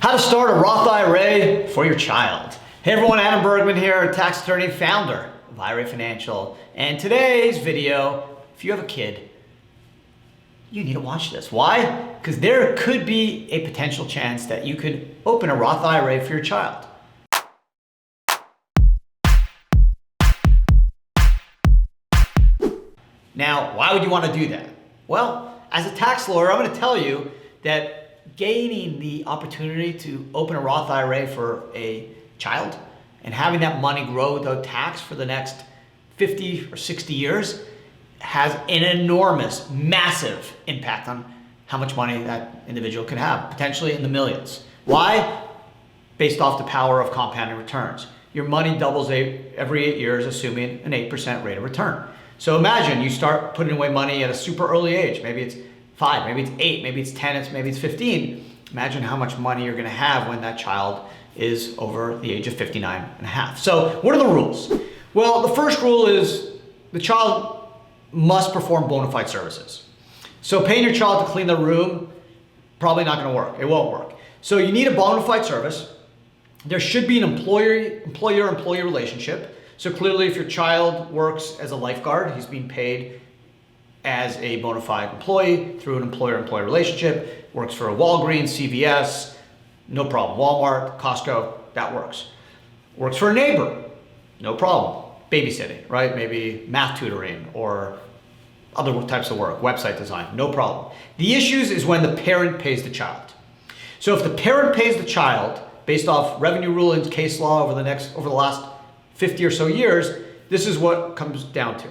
How to start a Roth IRA for your child. Hey everyone, Adam Bergman here, tax attorney and founder of IRA Financial. And today's video, if you have a kid, you need to watch this. Why? Because there could be a potential chance that you could open a Roth IRA for your child. Now, why would you want to do that? Well, as a tax lawyer, I'm going to tell you that gaining the opportunity to open a Roth IRA for a child and having that money grow without tax for the next 50 or 60 years has an enormous, massive impact on how much money that individual can have, potentially in the millions. Why? Based off the power of compounding returns. Your money doubles every 8 years, assuming an 8% rate of return. So imagine you start putting away money at a super early age. Maybe it's 5, maybe it's 8, maybe it's 10, maybe it's 15. Imagine how much money you're gonna have when that child is over the age of 59 and a half. So what are the rules? Well, the first rule is the child must perform bona fide services. So paying your child to clean their room, probably not gonna work, it won't work. So you need a bona fide service. There should be an employer-employee relationship. So clearly if your child works as a lifeguard, he's being paid as a bona fide employee through an employer-employee relationship, works for a Walgreens, CVS, no problem. Walmart, Costco, that works. Works for a neighbor, no problem. Babysitting, right? Maybe math tutoring or other types of work, website design, no problem. The issues is when the parent pays the child. So if the parent pays the child, based off revenue rulings, case law over the last 50 or so years, this is what comes down to.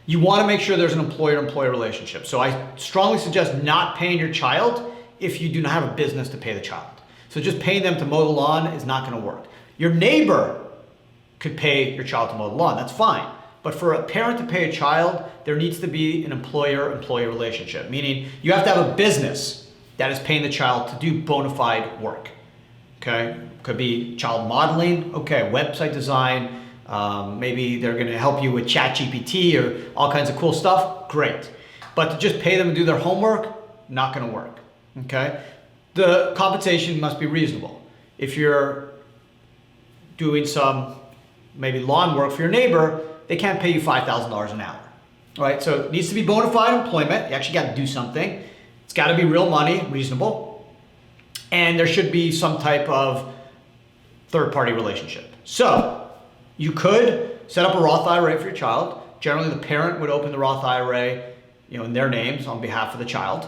You want to make sure there's an employer-employee relationship. So I strongly suggest not paying your child if you do not have a business to pay the child. So just paying them to mow the lawn is not going to work. Your neighbor could pay your child to mow the lawn, that's fine. But for a parent to pay a child, there needs to be an employer-employee relationship, meaning you have to have a business that is paying the child to do bona fide work. Okay, could be child modeling, okay, website design, maybe they're gonna help you with ChatGPT or all kinds of cool stuff, great. But to just pay them to do their homework, not gonna work, okay? The compensation must be reasonable. If you're doing some maybe lawn work for your neighbor, they can't pay you $5,000 an hour, right? So it needs to be bona fide employment, you actually gotta do something. It's gotta be real money, reasonable. And there should be some type of third-party relationship. So you could set up a Roth IRA for your child. Generally, the parent would open the Roth IRA, in their names on behalf of the child.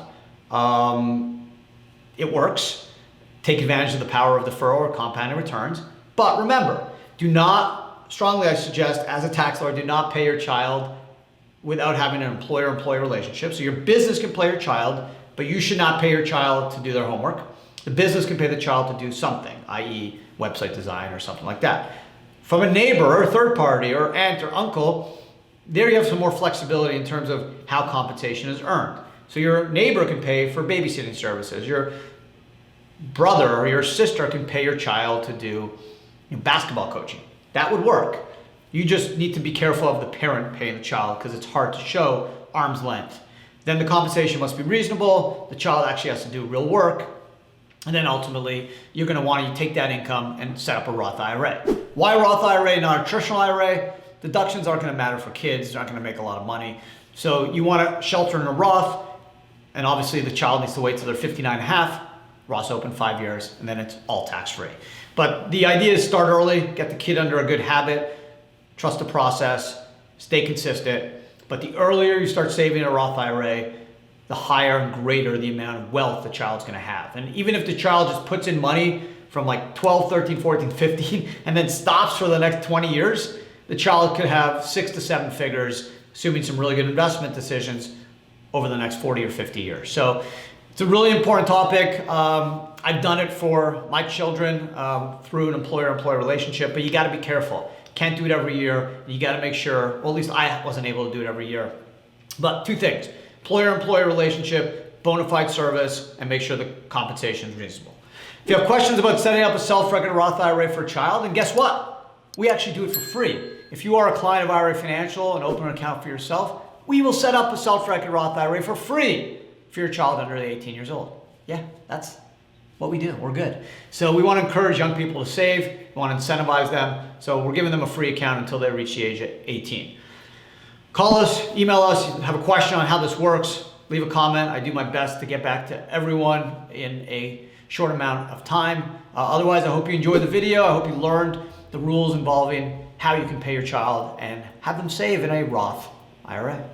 It works. Take advantage of the power of deferral or compounding returns. But remember, strongly I suggest, as a tax lawyer, do not pay your child without having an employer-employee relationship. So your business can pay your child, but you should not pay your child to do their homework. The business can pay the child to do something, i.e. website design or something like that. From a neighbor or a third party or aunt or uncle, there you have some more flexibility in terms of how compensation is earned. So your neighbor can pay for babysitting services. Your brother or your sister can pay your child to do basketball coaching. That would work. You just need to be careful of the parent paying the child because it's hard to show arm's length. Then the compensation must be reasonable. The child actually has to do real work. And then ultimately, you're going to want to take that income and set up a Roth IRA. Why Roth IRA, not a traditional IRA? Deductions aren't going to matter for kids. They're not going to make a lot of money. So you want to shelter in a Roth, and obviously the child needs to wait till they're 59 and a half. Roth's open 5 years, and then it's all tax-free. But the idea is start early, get the kid under a good habit, trust the process, stay consistent. But the earlier you start saving in a Roth IRA, the higher and greater the amount of wealth the child's gonna have. And even if the child just puts in money from like 12, 13, 14, 15, and then stops for the next 20 years, the child could have 6 to 7 figures, assuming some really good investment decisions over the next 40 or 50 years. So it's a really important topic. I've done it for my children through an employer-employee relationship, but you gotta be careful. Can't do it every year. You gotta make sure, well, at least I wasn't able to do it every year. But 2 things. Employer-employee relationship, bona fide service, and make sure the compensation is reasonable. If you have questions about setting up a self-directed Roth IRA for a child, then guess what? We actually do it for free. If you are a client of IRA Financial and open an account for yourself, we will set up a self-directed Roth IRA for free for your child under 18 years old. Yeah, that's what we do. We're good. So we want to encourage young people to save. We want to incentivize them. So we're giving them a free account until they reach the age of 18. Call us, email us, if you have a question on how this works, leave a comment. I do my best to get back to everyone in a short amount of time. Otherwise, I hope you enjoyed the video. I hope you learned the rules involving how you can pay your child and have them save in a Roth IRA.